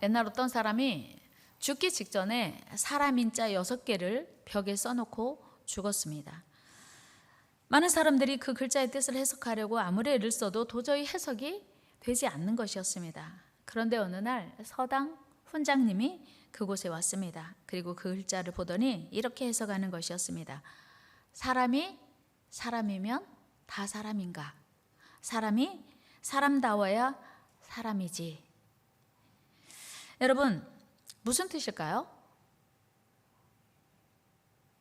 옛날 어떤 사람이 죽기 직전에 사람 인자 6개를 벽에 써놓고 죽었습니다. 많은 사람들이 그 글자의 뜻을 해석하려고 아무리 애를 써도 도저히 해석이 되지 않는 것이었습니다. 그런데 어느 날 서당 훈장님이 그곳에 왔습니다. 그리고 그 글자를 보더니 이렇게 해석하는 것이었습니다. 사람이 사람이면 다 사람인가? 사람이 사람다워야 사람이지. 여러분, 무슨 뜻일까요?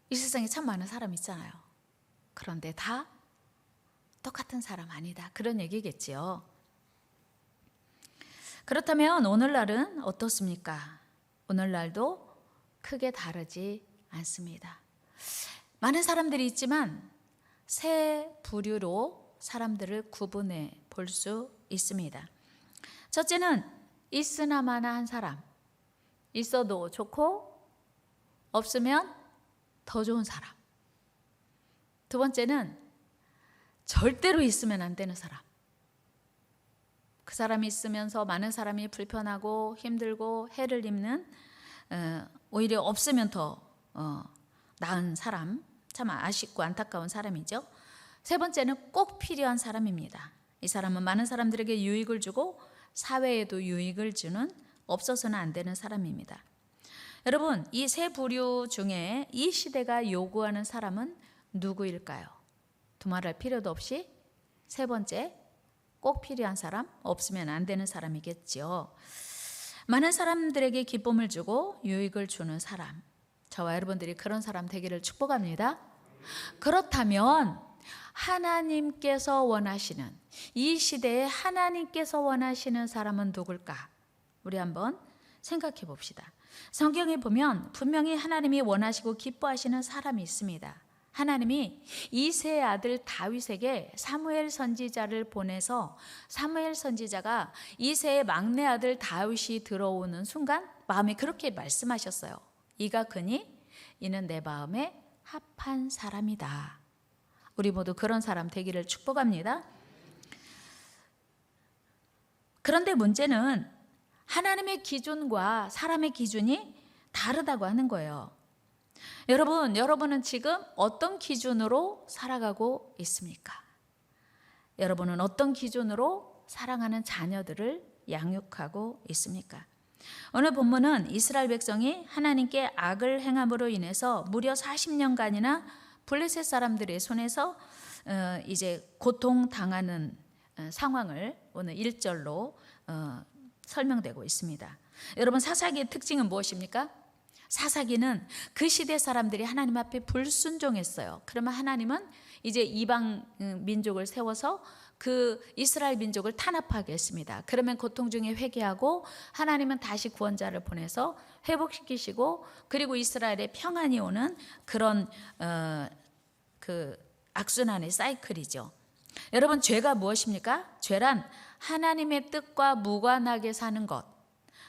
이 세상에 참 많은 사람이 있잖아요. 그런데 다 똑같은 사람 아니다. 그런 얘기겠지요. 그렇다면 오늘날은 어떻습니까? 오늘날도 크게 다르지 않습니다. 많은 사람들이 있지만 세 부류로 사람들을 구분해 볼 수 있습니다. 첫째는 있으나마나 한 사람, 있어도 좋고 없으면 더 좋은 사람. 두 번째는 절대로 있으면 안 되는 사람. 그 사람이 있으면서 많은 사람이 불편하고 힘들고 해를 입는, 오히려 없으면 더 나은 사람, 참 아쉽고 안타까운 사람이죠. 세 번째는 꼭 필요한 사람입니다. 이 사람은 많은 사람들에게 유익을 주고 사회에도 유익을 주는, 없어서는 안 되는 사람입니다. 여러분, 이 세 부류 중에 이 시대가 요구하는 사람은 누구일까요? 두말할 필요도 없이 세 번째, 꼭 필요한 사람, 없으면 안 되는 사람이겠죠. 많은 사람들에게 기쁨을 주고 유익을 주는 사람, 저와 여러분들이 그런 사람 되기를 축복합니다. 그렇다면 하나님께서 원하시는, 이 시대에 하나님께서 원하시는 사람은 누굴까? 우리 한번 생각해 봅시다. 성경에 보면 분명히 하나님이 원하시고 기뻐하시는 사람이 있습니다. 하나님이 이새의 아들 다윗에게 사무엘 선지자를 보내서 사무엘 선지자가 이새의 막내 아들 다윗이 들어오는 순간 마음에 그렇게 말씀하셨어요. 이가 그니 이는 내 마음에 합한 사람이다. 우리 모두 그런 사람 되기를 축복합니다. 그런데 문제는 하나님의 기준과 사람의 기준이 다르다고 하는 거예요. 여러분은 지금 어떤 기준으로 살아가고 있습니까? 여러분은 어떤 기준으로 사랑하는 자녀들을 양육하고 있습니까? 오늘 본문은 이스라엘 백성이 하나님께 악을 행함으로 인해서 무려 40년간이나 블레셋 사람들의 손에서 이제 고통당하는 상황을 오늘 1절로 설명되고 있습니다. 여러분, 사사기의 특징은 무엇입니까? 사사기는 그 시대 사람들이 하나님 앞에 불순종했어요. 그러면 하나님은 이제 이방 민족을 세워서 그 이스라엘 민족을 탄압하게 했습니다. 그러면 고통 중에 회개하고 하나님은 다시 구원자를 보내서 회복시키시고, 그리고 이스라엘에 평안이 오는 그런 그 악순환의 사이클이죠. 여러분, 죄가 무엇입니까? 죄란 하나님의 뜻과 무관하게 사는 것,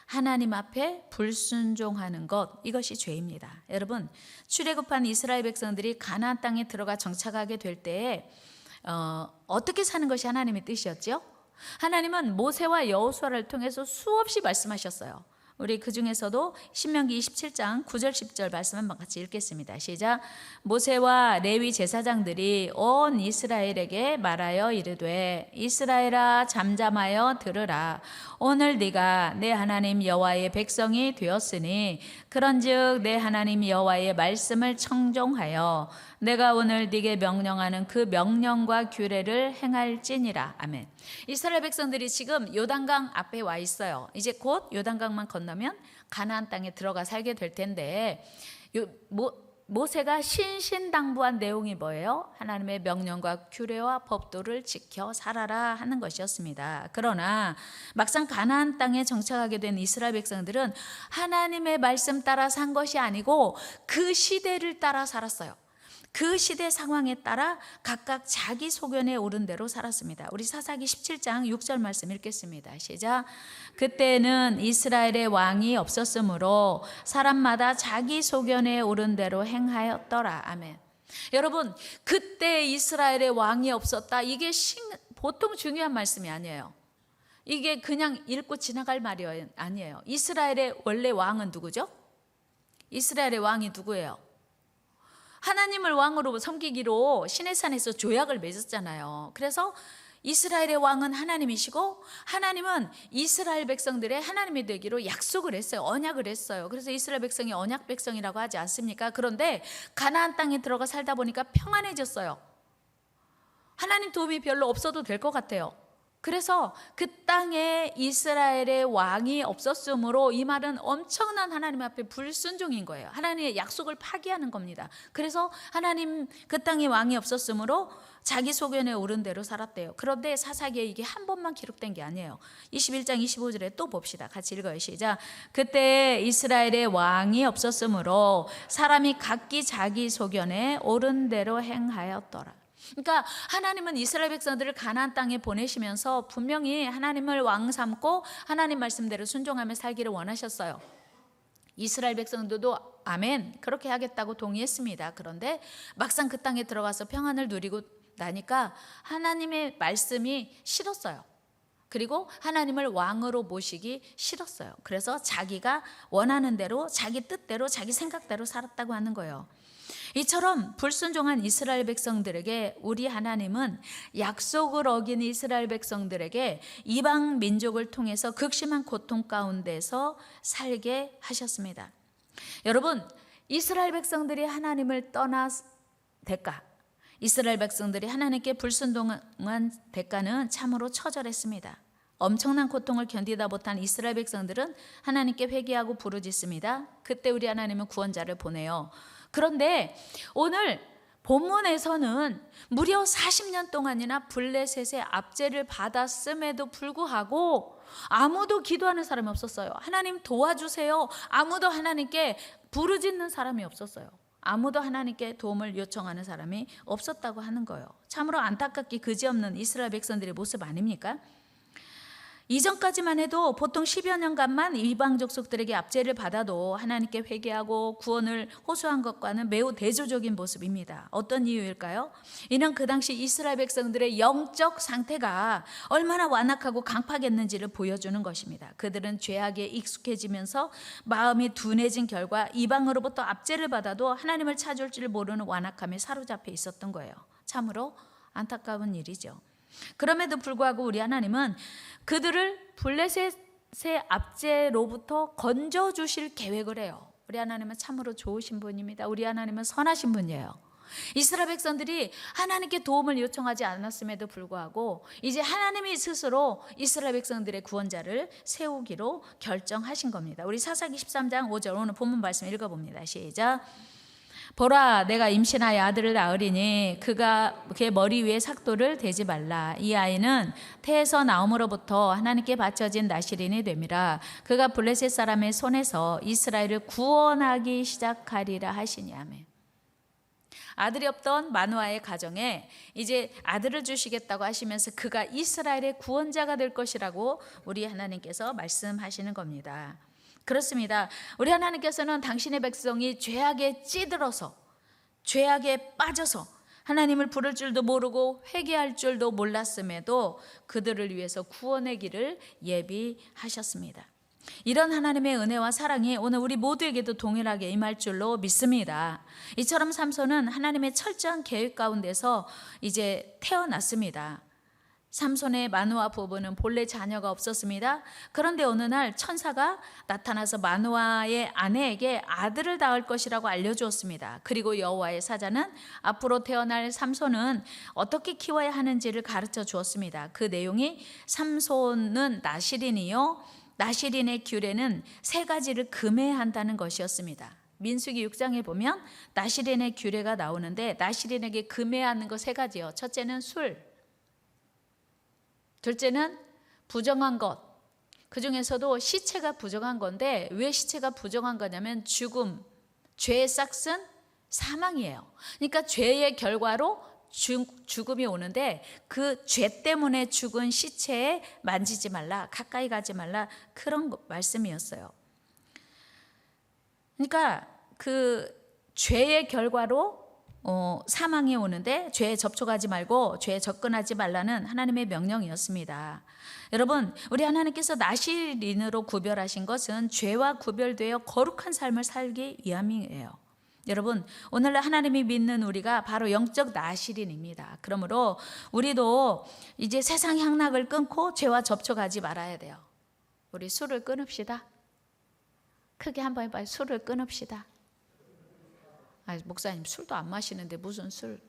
하나님 앞에 불순종하는 것, 이것이 죄입니다. 여러분, 출애굽한 이스라엘 백성들이 가나안 땅에 들어가 정착하게 될 때에 어떻게 사는 것이 하나님의 뜻이었죠? 하나님은 모세와 여호수아를 통해서 수없이 말씀하셨어요. 우리 그 중에서도 신명기 27장 9절 10절 말씀 한번 같이 읽겠습니다. 시작. 모세와 레위 제사장들이 온 이스라엘에게 말하여 이르되 이스라엘아 잠잠하여 들으라. 오늘 네가 내 하나님 여호와의 백성이 되었으니 그런즉 내 하나님 여호와의 말씀을 청종하여 내가 오늘 네게 명령하는 그 명령과 규례를 행할지니라. 아멘. 이스라엘 백성들이 지금 요단강 앞에 와 있어요. 이제 곧 요단강만 건너면 가나안 땅에 들어가 살게 될 텐데, 모세가 신신당부한 내용이 뭐예요? 하나님의 명령과 규례와 법도를 지켜 살아라 하는 것이었습니다. 그러나 막상 가나안 땅에 정착하게 된 이스라엘 백성들은 하나님의 말씀 따라 산 것이 아니고 그 시대를 따라 살았어요. 그 시대 상황에 따라 각각 자기 소견에 오른 대로 살았습니다. 우리 사사기 17장 6절 말씀 읽겠습니다. 시작. 그때는 이스라엘의 왕이 없었으므로 사람마다 자기 소견에 오른 대로 행하였더라. 아멘. 여러분, 그때 이스라엘의 왕이 없었다, 이게 보통 중요한 말씀이 아니에요. 이게 그냥 읽고 지나갈 말이 아니에요. 이스라엘의 원래 왕은 누구죠? 이스라엘의 왕이 누구예요? 하나님을 왕으로 섬기기로 시내산에서 조약을 맺었잖아요. 그래서 이스라엘의 왕은 하나님이시고 하나님은 이스라엘 백성들의 하나님이 되기로 약속을 했어요. 언약을 했어요. 그래서 이스라엘 백성이 언약 백성이라고 하지 않습니까? 그런데 가나안 땅에 들어가 살다 보니까 평안해졌어요. 하나님 도움이 별로 없어도 될 것 같아요. 그래서 그 땅에 이스라엘의 왕이 없었으므로 이 말은 엄청난 하나님 앞에 불순종인 거예요. 하나님의 약속을 파기하는 겁니다. 그래서 하나님 그 땅에 왕이 없었으므로 자기 소견에 오른 대로 살았대요. 그런데 사사기에 이게 한 번만 기록된 게 아니에요. 21장 25절에 또 봅시다. 같이 읽어요. 시작. 그때 이스라엘의 왕이 없었으므로 사람이 각기 자기 소견에 오른 대로 행하였더라. 그러니까 하나님은 이스라엘 백성들을 가나안 땅에 보내시면서 분명히 하나님을 왕 삼고 하나님 말씀대로 순종하며 살기를 원하셨어요. 이스라엘 백성들도 아멘 그렇게 하겠다고 동의했습니다. 그런데 막상 그 땅에 들어가서 평안을 누리고 나니까 하나님의 말씀이 싫었어요. 그리고 하나님을 왕으로 모시기 싫었어요. 그래서 자기가 원하는 대로 자기 뜻대로 자기 생각대로 살았다고 하는 거예요. 이처럼 불순종한 이스라엘 백성들에게 우리 하나님은 약속을 어긴 이스라엘 백성들에게 이방 민족을 통해서 극심한 고통 가운데서 살게 하셨습니다. 여러분, 이스라엘 백성들이 하나님을 떠나 대가, 이스라엘 백성들이 하나님께 불순종한 대가는 참으로 처절했습니다. 엄청난 고통을 견디다 못한 이스라엘 백성들은 하나님께 회개하고 부르짖습니다. 그때 우리 하나님은 구원자를 보내요. 그런데 오늘 본문에서는 무려 40년 동안이나 블레셋의 압제를 받았음에도 불구하고 아무도 기도하는 사람이 없었어요. 하나님 도와주세요. 아무도 하나님께 부르짖는 사람이 없었어요. 아무도 하나님께 도움을 요청하는 사람이 없었다고 하는 거예요. 참으로 안타깝기 그지없는 이스라엘 백성들의 모습 아닙니까? 이전까지만 해도 보통 10여 년간만 이방 족속들에게 압제를 받아도 하나님께 회개하고 구원을 호소한 것과는 매우 대조적인 모습입니다. 어떤 이유일까요? 이는 그 당시 이스라엘 백성들의 영적 상태가 얼마나 완악하고 강팍했는지를 보여주는 것입니다. 그들은 죄악에 익숙해지면서 마음이 둔해진 결과 이방으로부터 압제를 받아도 하나님을 찾을 줄 모르는 완악함에 사로잡혀 있었던 거예요. 참으로 안타까운 일이죠. 그럼에도 불구하고 우리 하나님은 그들을 블레셋의 압제로부터 건져주실 계획을 해요. 우리 하나님은 참으로 좋으신 분입니다. 우리 하나님은 선하신 분이에요. 이스라엘 백성들이 하나님께 도움을 요청하지 않았음에도 불구하고 이제 하나님이 스스로 이스라엘 백성들의 구원자를 세우기로 결정하신 겁니다. 우리 사사기 13장 5절 오늘 본문 말씀 읽어봅니다. 시작. 보라, 내가 임신하여 아들을 낳으리니 그가 그의 머리 위에 삭도를 대지 말라. 이 아이는 태에서 나옴으로부터 하나님께 바쳐진 나실인이 됨이라. 그가 블레셋 사람의 손에서 이스라엘을 구원하기 시작하리라 하시니. 아멘. 아들이 없던 마누아의 가정에 이제 아들을 주시겠다고 하시면서 그가 이스라엘의 구원자가 될 것이라고 우리 하나님께서 말씀하시는 겁니다. 그렇습니다. 우리 하나님께서는 당신의 백성이 죄악에 찌들어서 죄악에 빠져서 하나님을 부를 줄도 모르고 회개할 줄도 몰랐음에도 그들을 위해서 구원의 길을 예비하셨습니다. 이런 하나님의 은혜와 사랑이 오늘 우리 모두에게도 동일하게 임할 줄로 믿습니다. 이처럼 삼손은 하나님의 철저한 계획 가운데서 이제 태어났습니다. 삼손의 마누아 부부는 본래 자녀가 없었습니다. 그런데 어느 날 천사가 나타나서 마누아의 아내에게 아들을 낳을 것이라고 알려주었습니다. 그리고 여호와의 사자는 앞으로 태어날 삼손은 어떻게 키워야 하는지를 가르쳐 주었습니다. 그 내용이 삼손은 나실인이요 나실인의 규례는 3가지를 금해야 한다는 것이었습니다. 민수기 6장에 보면 나실인의 규례가 나오는데 나실인에게 금해야 하는 거 3가지요. 첫째는 술, 둘째는 부정한 것. 그 중에서도 시체가 부정한 건데 왜 시체가 부정한 거냐면 죽음, 죄의 싹슨 사망이에요. 그러니까 죄의 결과로 죽음이 오는데 그 죄 때문에 죽은 시체에 만지지 말라, 가까이 가지 말라, 그런 말씀이었어요. 그러니까 그 죄의 결과로 사망이 오는데 죄에 접촉하지 말고 죄에 접근하지 말라는 하나님의 명령이었습니다. 여러분, 우리 하나님께서 나실인으로 구별하신 것은 죄와 구별되어 거룩한 삶을 살기 위함이에요. 여러분, 오늘날 하나님이 믿는 우리가 바로 영적 나실인입니다. 그러므로 우리도 이제 세상 향락을 끊고 죄와 접촉하지 말아야 돼요. 우리 술을 끊읍시다. 크게 한번 해봐요. 술을 끊읍시다. 목사님 술도 안 마시는데 무슨 술?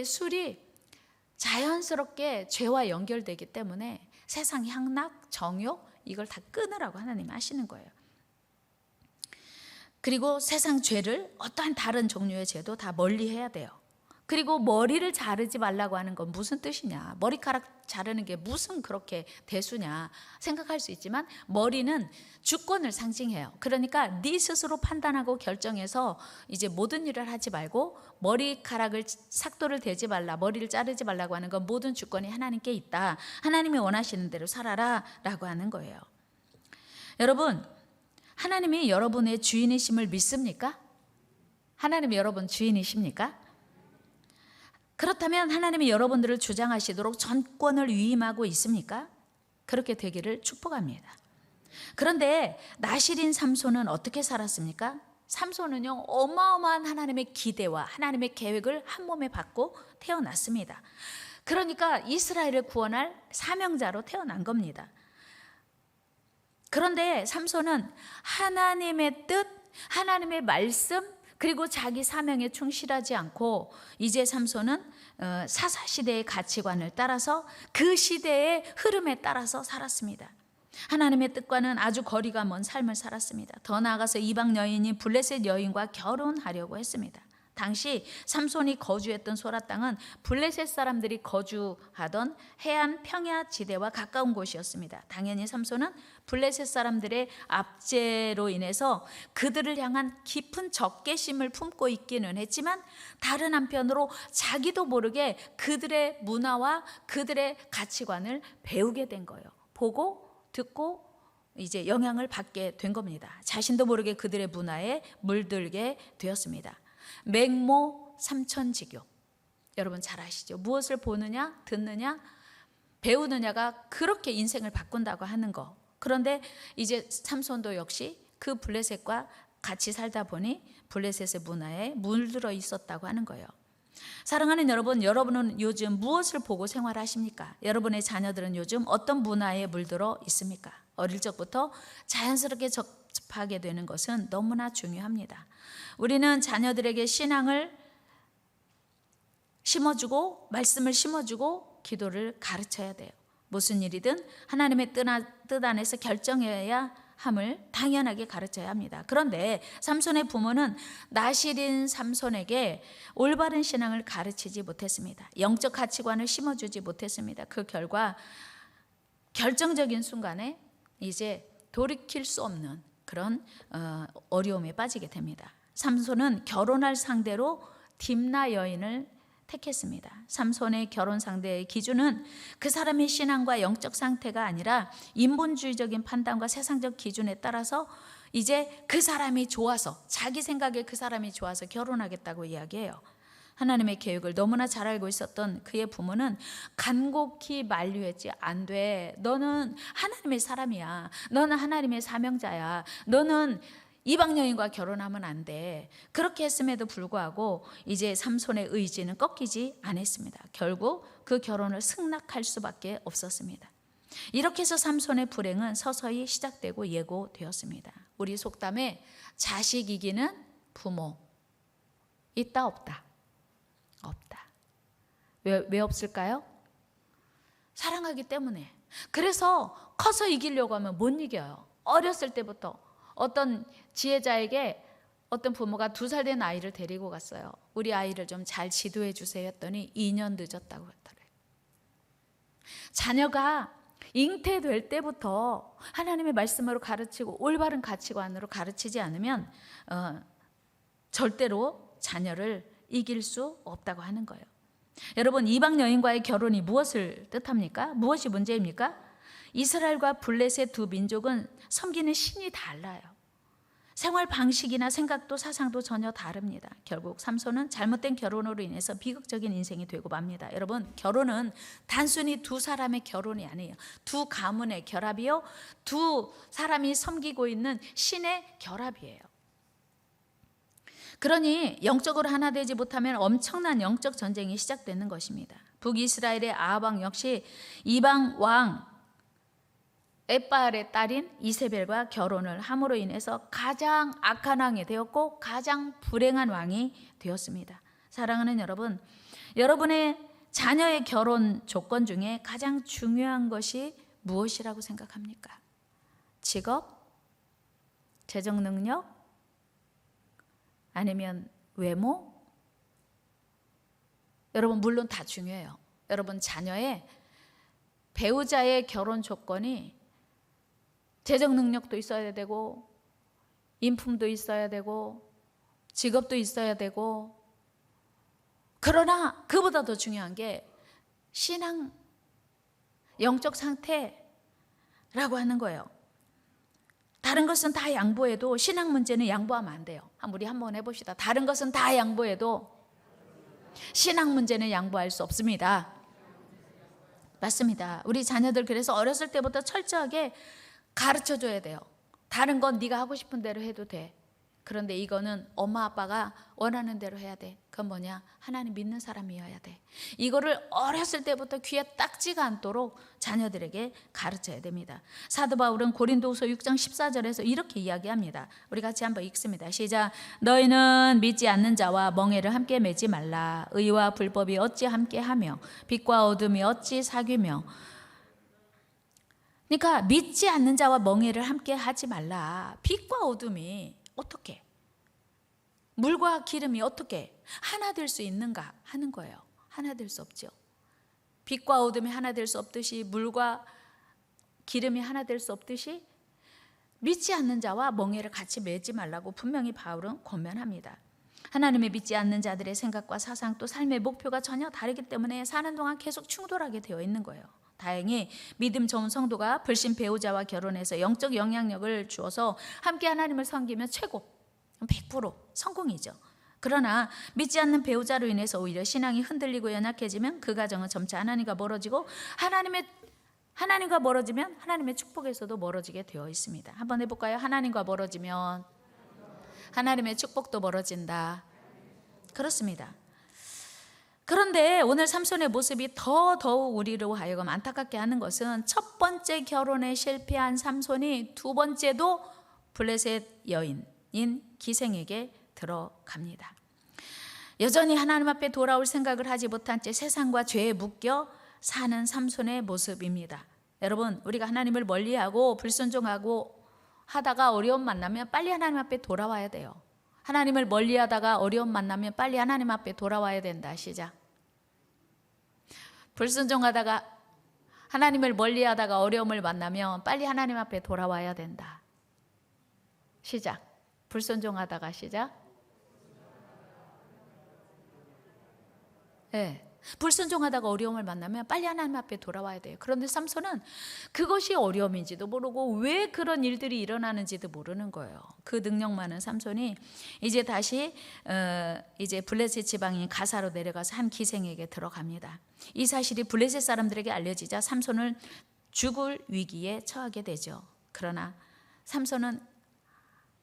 술이 자연스럽게 죄와 연결되기 때문에 세상 향락, 정욕 이걸 다 끊으라고 하나님이 하시는 거예요. 그리고 세상 죄를 어떠한 다른 종류의 죄도 다 멀리해야 돼요. 그리고 머리를 자르지 말라고 하는 건 무슨 뜻이냐? 머리카락 자르는 게 무슨 그렇게 대수냐 생각할 수 있지만 머리는 주권을 상징해요. 그러니까 네 스스로 판단하고 결정해서 이제 모든 일을 하지 말고 머리카락을 삭도를 대지 말라, 머리를 자르지 말라고 하는 건 모든 주권이 하나님께 있다. 하나님이 원하시는 대로 살아라 라고 하는 거예요. 여러분, 하나님이 여러분의 주인이심을 믿습니까? 하나님이 여러분 주인이십니까? 그렇다면 하나님이 여러분들을 주장하시도록 전권을 위임하고 있습니까? 그렇게 되기를 축복합니다. 그런데 나실인 삼손은 어떻게 살았습니까? 삼손은요, 어마어마한 하나님의 기대와 하나님의 계획을 한 몸에 받고 태어났습니다. 그러니까 이스라엘을 구원할 사명자로 태어난 겁니다. 그런데 삼손은 하나님의 뜻, 하나님의 말씀, 그리고 자기 사명에 충실하지 않고 이제 삼손은 사사시대의 가치관을 따라서 그 시대의 흐름에 따라서 살았습니다. 하나님의 뜻과는 아주 거리가 먼 삶을 살았습니다. 더 나아가서 이방 여인인 블레셋 여인과 결혼하려고 했습니다. 당시 삼손이 거주했던 소라 땅은 블레셋 사람들이 거주하던 해안 평야 지대와 가까운 곳이었습니다. 당연히 삼손은 블레셋 사람들의 압제로 인해서 그들을 향한 깊은 적개심을 품고 있기는 했지만 다른 한편으로 자기도 모르게 그들의 문화와 그들의 가치관을 배우게 된 거예요. 보고 듣고 이제 영향을 받게 된 겁니다. 자신도 모르게 그들의 문화에 물들게 되었습니다. 맹모 삼천지교, 여러분 잘 아시죠? 무엇을 보느냐, 듣느냐, 배우느냐가 그렇게 인생을 바꾼다고 하는 거. 그런데 이제 삼손도 역시 그 블레셋과 같이 살다 보니 블레셋의 문화에 물들어 있었다고 하는 거예요. 사랑하는 여러분, 여러분은 요즘 무엇을 보고 생활하십니까? 여러분의 자녀들은 요즘 어떤 문화에 물들어 있습니까? 어릴 적부터 자연스럽게 접하게 되는 것은 너무나 중요합니다. 우리는 자녀들에게 신앙을 심어주고 말씀을 심어주고 기도를 가르쳐야 돼요. 무슨 일이든 하나님의 뜻 안에서 결정해야 함을 당연하게 가르쳐야 합니다. 그런데 삼손의 부모는 나실인 삼손에게 올바른 신앙을 가르치지 못했습니다. 영적 가치관을 심어주지 못했습니다. 그 결과 결정적인 순간에 이제 돌이킬 수 없는 그런 어려움에 빠지게 됩니다. 삼손은 결혼할 상대로 딥나 여인을 택했습니다. 삼손의 결혼 상대의 기준은 그 사람의 신앙과 영적 상태가 아니라 인본주의적인 판단과 세상적 기준에 따라서 이제 그 사람이 좋아서, 자기 생각에 그 사람이 좋아서 결혼하겠다고 이야기해요. 하나님의 계획을 너무나 잘 알고 있었던 그의 부모는 간곡히 만류했지. 안 돼. 너는 하나님의 사람이야. 너는 하나님의 사명자야. 너는 이방 여인과 결혼하면 안 돼. 그렇게 했음에도 불구하고 이제 삼손의 의지는 꺾이지 않았습니다. 결국 그 결혼을 승낙할 수밖에 없었습니다. 이렇게 해서 삼손의 불행은 서서히 시작되고 예고되었습니다. 우리 속담에 자식 이기는 부모 있다 없다? 없다. 왜 없을까요? 사랑하기 때문에. 그래서 커서 이기려고 하면 못 이겨요. 어렸을 때부터 어떤 지혜자에게 어떤 부모가 2살 된 아이를 데리고 갔어요. 우리 아이를 좀 잘 지도해 주세요 했더니 2년 늦었다고 했더래요. 자녀가 잉태될 때부터 하나님의 말씀으로 가르치고 올바른 가치관으로 가르치지 않으면 절대로 자녀를 이길 수 없다고 하는 거예요. 여러분, 이방 여인과의 결혼이 무엇을 뜻합니까? 무엇이 문제입니까? 이스라엘과 블레셋 두 민족은 섬기는 신이 달라요. 생활 방식이나 생각도 사상도 전혀 다릅니다. 결국 삼손은 잘못된 결혼으로 인해서 비극적인 인생이 되고 맙니다. 여러분, 결혼은 단순히 두 사람의 결혼이 아니에요. 두 가문의 결합이요, 두 사람이 섬기고 있는 신의 결합이에요. 그러니 영적으로 하나 되지 못하면 엄청난 영적 전쟁이 시작되는 것입니다. 북이스라엘의 아합 왕 역시 이방 왕 엣바알의 딸인 이세벨과 결혼을 함으로 인해서 가장 악한 왕이 되었고 가장 불행한 왕이 되었습니다. 사랑하는 여러분, 여러분의 자녀의 결혼 조건 중에 가장 중요한 것이 무엇이라고 생각합니까? 직업? 재정 능력? 아니면 외모? 여러분, 물론 다 중요해요. 여러분, 자녀의 배우자의 결혼 조건이 재정 능력도 있어야 되고, 인품도 있어야 되고, 직업도 있어야 되고, 그러나 그보다 더 중요한 게 신앙, 영적 상태라고 하는 거예요. 다른 것은 다 양보해도 신앙 문제는 양보하면 안 돼요. 우리 한번 해봅시다. 다른 것은 다 양보해도 신앙 문제는 양보할 수 없습니다. 맞습니다. 우리 자녀들 그래서 어렸을 때부터 철저하게 가르쳐줘야 돼요. 다른 건 네가 하고 싶은 대로 해도 돼. 그런데 이거는 엄마 아빠가 원하는 대로 해야 돼. 그건 뭐냐? 하나님 믿는 사람이어야 돼. 이거를 어렸을 때부터 귀에 딱지가 않도록 자녀들에게 가르쳐야 됩니다. 사도 바울은 고린도후서 6장 14절에서 이렇게 이야기합니다. 우리 같이 한번 읽습니다. 시작. 너희는 믿지 않는 자와 멍에를 함께 매지 말라. 의와 불법이 어찌 함께하며 빛과 어둠이 어찌 사귀며. 그러니까 믿지 않는 자와 멍에를 함께 하지 말라. 빛과 어둠이 어떻게, 물과 기름이 어떻게 하나 될 수 있는가 하는 거예요. 하나 될 수 없죠. 빛과 어둠이 하나 될 수 없듯이, 물과 기름이 하나 될 수 없듯이 믿지 않는 자와 멍에를 같이 매지 말라고 분명히 바울은 권면합니다. 하나님의 믿지 않는 자들의 생각과 사상, 또 삶의 목표가 전혀 다르기 때문에 사는 동안 계속 충돌하게 되어 있는 거예요. 다행히 믿음 좋은 성도가 불신 배우자와 결혼해서 영적 영향력을 주어서 함께 하나님을 섬기면 최고, 100% 성공이죠. 그러나 믿지 않는 배우자로 인해서 오히려 신앙이 흔들리고 연약해지면 그 가정은 점차 하나님과 멀어지고, 하나님과 멀어지면 하나님의 축복에서도 멀어지게 되어 있습니다. 한번 해볼까요? 하나님과 멀어지면 하나님의 축복도 멀어진다. 그렇습니다. 그런데 오늘 삼손의 모습이 더더욱 우리로 하여금 안타깝게 하는 것은, 첫 번째 결혼에 실패한 삼손이 두 번째도 블레셋 여인인 기생에게 들어갑니다. 여전히 하나님 앞에 돌아올 생각을 하지 못한 채 세상과 죄에 묶여 사는 삼손의 모습입니다. 여러분, 우리가 하나님을 멀리하고 불순종하고 하다가 어려움 만나면 빨리 하나님 앞에 돌아와야 돼요. 하나님을 멀리하다가 어려움 만나면 빨리 하나님 앞에 돌아와야 된다. 시작. 불순종하다가 하나님을 멀리하다가 어려움을 만나면 빨리 하나님 앞에 돌아와야 된다. 시작. 불순종하다가 시작. 네. 불순종하다가 어려움을 만나면 빨리 하나님 앞에 돌아와야 돼요. 그런데 삼손은 그것이 어려움인지도 모르고 왜 그런 일들이 일어나는지도 모르는 거예요. 그 능력 많은 삼손이 이제 다시 이제 블레셋 지방인 가사로 내려가서 한 기생에게 들어갑니다. 이 사실이 블레셋 사람들에게 알려지자 삼손을 죽을 위기에 처하게 되죠. 그러나 삼손은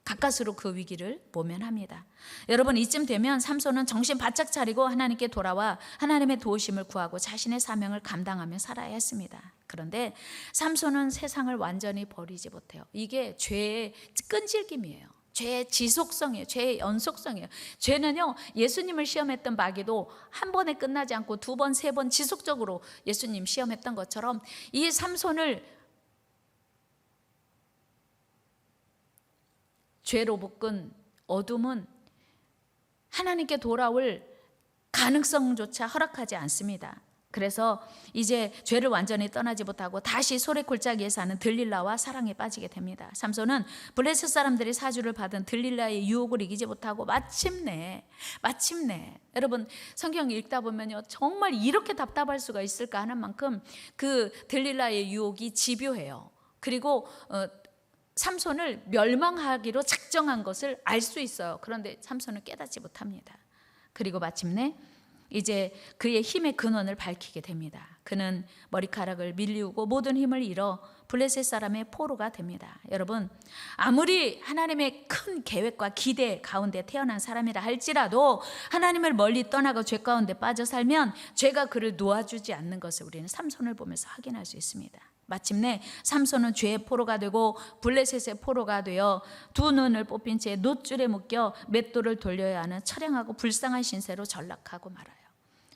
가까스로 그 위기를 모면합니다. 여러분, 이쯤 되면 삼손은 정신 바짝 차리고 하나님께 돌아와 하나님의 도우심을 구하고 자신의 사명을 감당하며 살아야 했습니다. 그런데 삼손은 세상을 완전히 버리지 못해요. 이게 죄의 끈질김이에요. 죄의 지속성이에요. 죄의 연속성이에요. 죄는요, 예수님을 시험했던 마귀도 한 번에 끝나지 않고 두 번, 세 번 지속적으로 예수님 시험했던 것처럼 이 삼손을 죄로 묶은 어둠은 하나님께 돌아올 가능성조차 허락하지 않습니다. 그래서 이제 죄를 완전히 떠나지 못하고 다시 소래 골짜기에 사는 들릴라와 사랑에 빠지게 됩니다. 삼손은 블레셋 사람들이 사주를 받은 들릴라의 유혹을 이기지 못하고 마침내 여러분, 성경 읽다 보면요, 정말 이렇게 답답할 수가 있을까 하는 만큼 그 들릴라의 유혹이 집요해요. 그리고 삼손을 멸망하기로 작정한 것을 알 수 있어요. 그런데 삼손은 깨닫지 못합니다. 그리고 마침내 이제 그의 힘의 근원을 밝히게 됩니다. 그는 머리카락을 밀리우고 모든 힘을 잃어 블레셋 사람의 포로가 됩니다. 여러분, 아무리 하나님의 큰 계획과 기대 가운데 태어난 사람이라 할지라도 하나님을 멀리 떠나고 죄 가운데 빠져 살면 죄가 그를 놓아주지 않는 것을 우리는 삼손을 보면서 확인할 수 있습니다. 마침내 삼손은 죄의 포로가 되고 블레셋의 포로가 되어 두 눈을 뽑힌 채 놋줄에 묶여 맷돌을 돌려야 하는 처량하고 불쌍한 신세로 전락하고 말아요.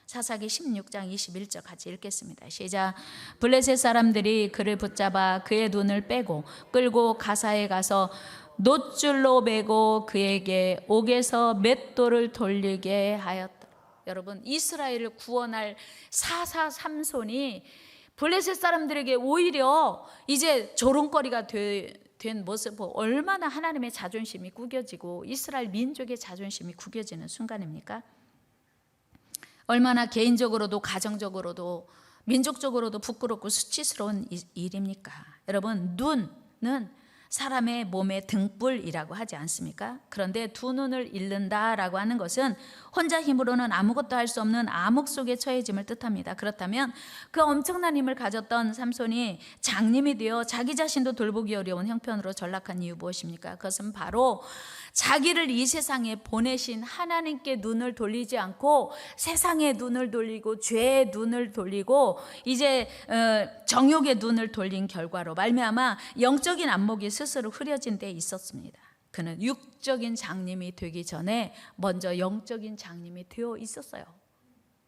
사사기 16장 21절 같이 읽겠습니다. 시작. 블레셋 사람들이 그를 붙잡아 그의 눈을 빼고 끌고 가사에 가서 놋줄로 매고 그에게 옥에서 맷돌을 돌리게 하였다. 여러분, 이스라엘을 구원할 사사 삼손이 블레셋 사람들에게 오히려 이제 조롱거리가 된 모습, 얼마나 하나님의 자존심이 구겨지고 이스라엘 민족의 자존심이 구겨지는 순간입니까? 얼마나 개인적으로도 가정적으로도 민족적으로도 부끄럽고 수치스러운 일입니까? 여러분, 눈은 사람의 몸의 등불이라고 하지 않습니까? 그런데 두 눈을 잃는다라고 하는 것은 혼자 힘으로는 아무것도 할 수 없는 암흑 속에 처해짐을 뜻합니다. 그렇다면 그 엄청난 힘을 가졌던 삼손이 장님이 되어 자기 자신도 돌보기 어려운 형편으로 전락한 이유 무엇입니까? 그것은 바로 자기를 이 세상에 보내신 하나님께 눈을 돌리지 않고 세상에 눈을 돌리고 죄의 눈을 돌리고 이제 정욕의 눈을 돌린 결과로 말미암아 영적인 안목이 스스로 흐려진 데 있었습니다. 그는 육적인 장님이 되기 전에 먼저 영적인 장님이 되어 있었어요.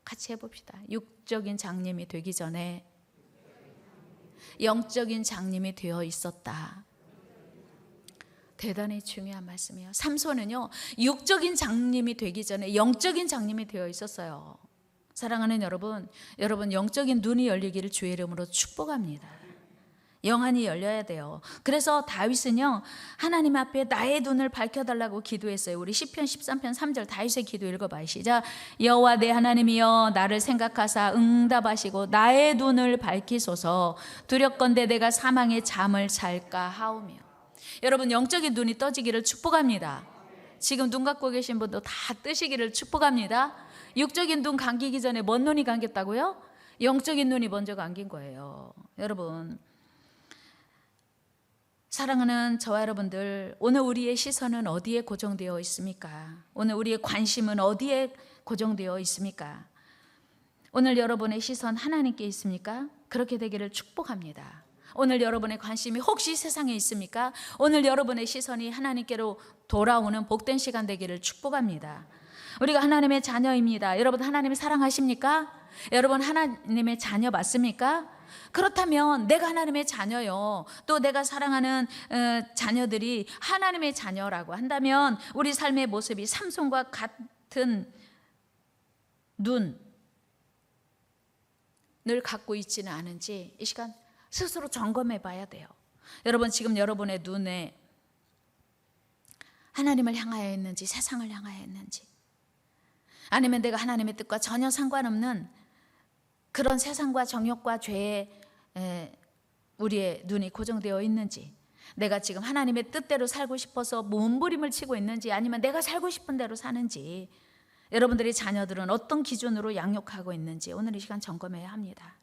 같이 해봅시다. 육적인 장님이 되기 전에 영적인 장님이 되어 있었다. 대단히 중요한 말씀이에요. 삼손은요, 육적인 장님이 되기 전에 영적인 장님이 되어 있었어요. 사랑하는 여러분, 영적인 눈이 열리기를 주의 이름으로 축복합니다. 영안이 열려야 돼요. 그래서 다윗은요, 하나님 앞에 나의 눈을 밝혀달라고 기도했어요. 우리 시편 13편 3절 다윗의 기도 읽어봐요. 시작. 여호와 내 하나님이여 나를 생각하사 응답하시고 나의 눈을 밝히소서. 두렵건대 내가 사망의 잠을 잘까 하오며. 여러분, 영적인 눈이 떠지기를 축복합니다. 지금 눈 감고 계신 분도 다 뜨시기를 축복합니다. 육적인 눈 감기기 전에 뭔 눈이 감겼다고요? 영적인 눈이 먼저 감긴 거예요. 여러분, 사랑하는 저와 여러분들, 오늘 우리의 시선은 어디에 고정되어 있습니까? 오늘 우리의 관심은 어디에 고정되어 있습니까? 오늘 여러분의 시선 하나님께 있습니까? 그렇게 되기를 축복합니다. 오늘 여러분의 관심이 혹시 세상에 있습니까? 오늘 여러분의 시선이 하나님께로 돌아오는 복된 시간 되기를 축복합니다. 우리가 하나님의 자녀입니다. 여러분, 하나님을 사랑하십니까? 여러분, 하나님의 자녀 맞습니까? 그렇다면 내가 하나님의 자녀요, 또 내가 사랑하는 자녀들이 하나님의 자녀라고 한다면 우리 삶의 모습이 삼손과 같은 눈을 갖고 있지는 않은지 이 시간 스스로 점검해 봐야 돼요. 여러분, 지금 여러분의 눈에 하나님을 향하여 있는지 세상을 향하여 있는지, 아니면 내가 하나님의 뜻과 전혀 상관없는 그런 세상과 정욕과 죄에 우리의 눈이 고정되어 있는지, 내가 지금 하나님의 뜻대로 살고 싶어서 몸부림을 치고 있는지, 아니면 내가 살고 싶은 대로 사는지, 여러분들의 자녀들은 어떤 기준으로 양육하고 있는지 오늘 이 시간 점검해야 합니다.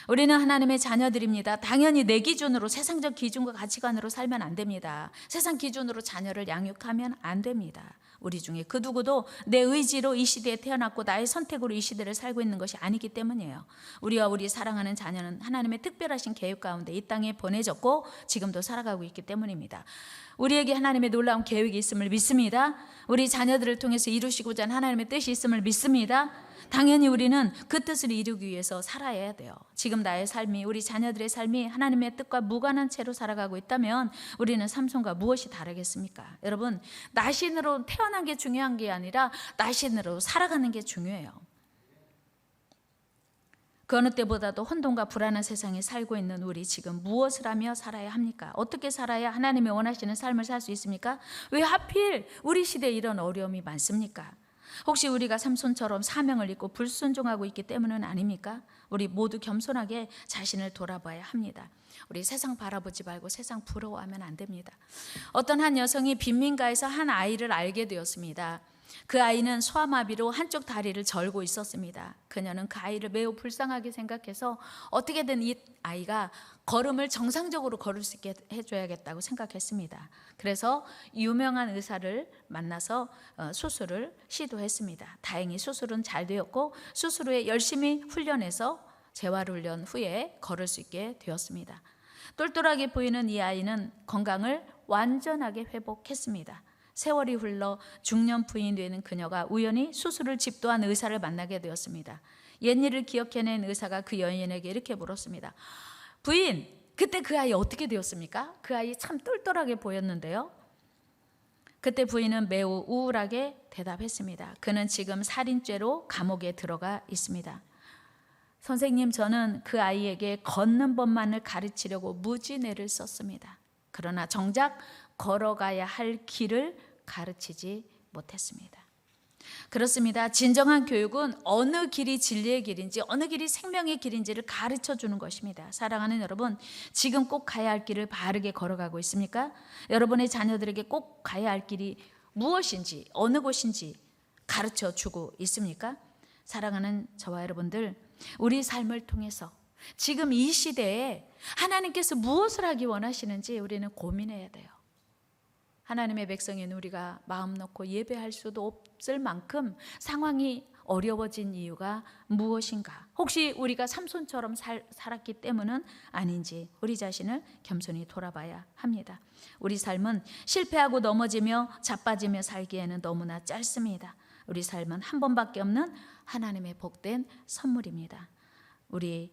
우리는 하나님의 자녀들입니다. 당연히 내 기준으로, 세상적 기준과 가치관으로 살면 안 됩니다. 세상 기준으로 자녀를 양육하면 안 됩니다. 우리 중에 그 누구도 내 의지로 이 시대에 태어났고 나의 선택으로 이 시대를 살고 있는 것이 아니기 때문이에요. 우리와 우리 사랑하는 자녀는 하나님의 특별하신 계획 가운데 이 땅에 보내졌고 지금도 살아가고 있기 때문입니다. 우리에게 하나님의 놀라운 계획이 있음을 믿습니다. 우리 자녀들을 통해서 이루시고자 하는 하나님의 뜻이 있음을 믿습니다. 당연히 우리는 그 뜻을 이루기 위해서 살아야 돼요. 지금 나의 삶이, 우리 자녀들의 삶이 하나님의 뜻과 무관한 채로 살아가고 있다면 우리는 삼손과 무엇이 다르겠습니까? 여러분, 나신으로 태어난 게 중요한 게 아니라 나신으로 살아가는 게 중요해요. 그 어느 때보다도 혼돈과 불안한 세상에 살고 있는 우리, 지금 무엇을 하며 살아야 합니까? 어떻게 살아야 하나님이 원하시는 삶을 살 수 있습니까? 왜 하필 우리 시대에 이런 어려움이 많습니까? 혹시 우리가 삼손처럼 사명을 잊고 불순종하고 있기 때문은 아닙니까? 우리 모두 겸손하게 자신을 돌아봐야 합니다. 우리 세상 바라보지 말고 세상 부러워하면 안 됩니다. 어떤 한 여성이 빈민가에서 한 아이를 알게 되었습니다. 그 아이는 소아마비로 한쪽 다리를 절고 있었습니다. 그녀는 그 아이를 매우 불쌍하게 생각해서 어떻게든 이 아이가 걸음을 정상적으로 걸을 수 있게 해줘야겠다고 생각했습니다. 그래서 유명한 의사를 만나서 수술을 시도했습니다. 다행히 수술은 잘 되었고 수술 후에 열심히 훈련해서 재활훈련 후에 걸을 수 있게 되었습니다. 똘똘하게 보이는 이 아이는 건강을 완전하게 회복했습니다. 세월이 흘러 중년부인이 되는 그녀가 우연히 수술을 집도한 의사를 만나게 되었습니다. 옛일을 기억해낸 의사가 그 여인에게 이렇게 물었습니다. 부인, 그때 그 아이 어떻게 되었습니까? 그 아이 참 똘똘하게 보였는데요. 그때 부인은 매우 우울하게 대답했습니다. 그는 지금 살인죄로 감옥에 들어가 있습니다. 선생님, 저는 그 아이에게 걷는 법만을 가르치려고 무지내를 썼습니다. 그러나 정작 걸어가야 할 길을 가르치지 못했습니다. 그렇습니다. 진정한 교육은 어느 길이 진리의 길인지 어느 길이 생명의 길인지를 가르쳐 주는 것입니다. 사랑하는 여러분, 지금 꼭 가야 할 길을 바르게 걸어가고 있습니까? 여러분의 자녀들에게 꼭 가야 할 길이 무엇인지 어느 곳인지 가르쳐 주고 있습니까? 사랑하는 저와 여러분들, 우리 삶을 통해서 지금 이 시대에 하나님께서 무엇을 하기 원하시는지 우리는 고민해야 돼요. 하나님의 백성인 우리가 마음 놓고 예배할 수도 없을 만큼 상황이 어려워진 이유가 무엇인가? 혹시 우리가 삼손처럼 살았기 때문은 아닌지 우리 자신을 겸손히 돌아봐야 합니다. 우리 삶은 실패하고 넘어지며 자빠지며 살기에는 너무나 짧습니다. 우리 삶은 한 번밖에 없는 하나님의 복된 선물입니다. 우리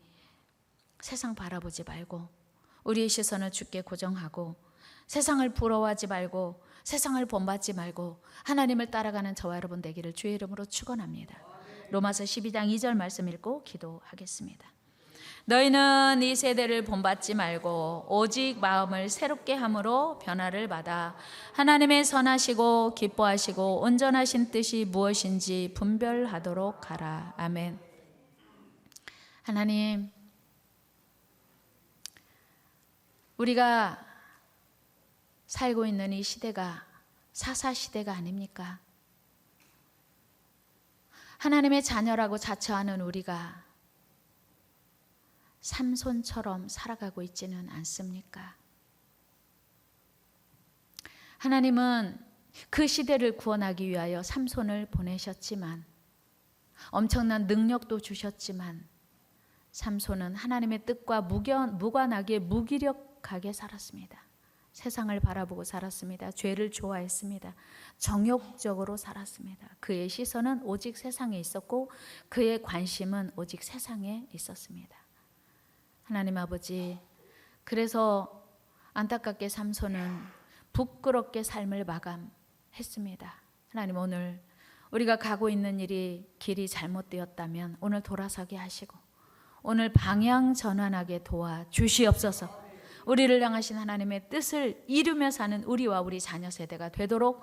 세상 바라보지 말고 우리의 시선을 주께 고정하고 세상을 부러워하지 말고 세상을 본받지 말고 하나님을 따라가는 저와 여러분 되기를 주의 이름으로 축원합니다. 로마서 12장 2절 말씀 읽고 기도하겠습니다. 너희는 이 세대를 본받지 말고 오직 마음을 새롭게 함으로 변화를 받아 하나님의 선하시고 기뻐하시고 온전하신 뜻이 무엇인지 분별하도록 하라. 아멘. 하나님, 우리가 살고 있는 이 시대가 사사시대가 아닙니까? 하나님의 자녀라고 자처하는 우리가 삼손처럼 살아가고 있지는 않습니까? 하나님은 그 시대를 구원하기 위하여 삼손을 보내셨지만 엄청난 능력도 주셨지만 삼손은 하나님의 뜻과 무관하게 무기력하게 살았습니다. 세상을 바라보고 살았습니다. 죄를 좋아했습니다. 정욕적으로 살았습니다. 그의 시선은 오직 세상에 있었고 그의 관심은 오직 세상에 있었습니다. 하나님 아버지, 그래서 안타깝게 삼손은 부끄럽게 삶을 마감했습니다. 하나님, 오늘 우리가 가고 있는 길이 잘못되었다면 오늘 돌아서게 하시고 오늘 방향 전환하게 도와주시옵소서. 우리를 향하신 하나님의 뜻을 이루며 사는 우리와 우리 자녀 세대가 되도록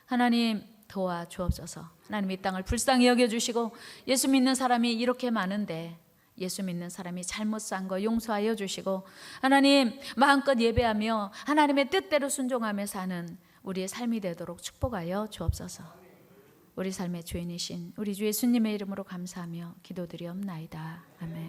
하나님 도와주옵소서. 하나님, 이 땅을 불쌍히 여겨주시고 예수 믿는 사람이 이렇게 많은데 예수 믿는 사람이 잘못 산 거 용서하여 주시고 하나님 마음껏 예배하며 하나님의 뜻대로 순종하며 사는 우리의 삶이 되도록 축복하여 주옵소서. 우리 삶의 주인이신 우리 주 예수님의 이름으로 감사하며 기도드리옵나이다. 아멘.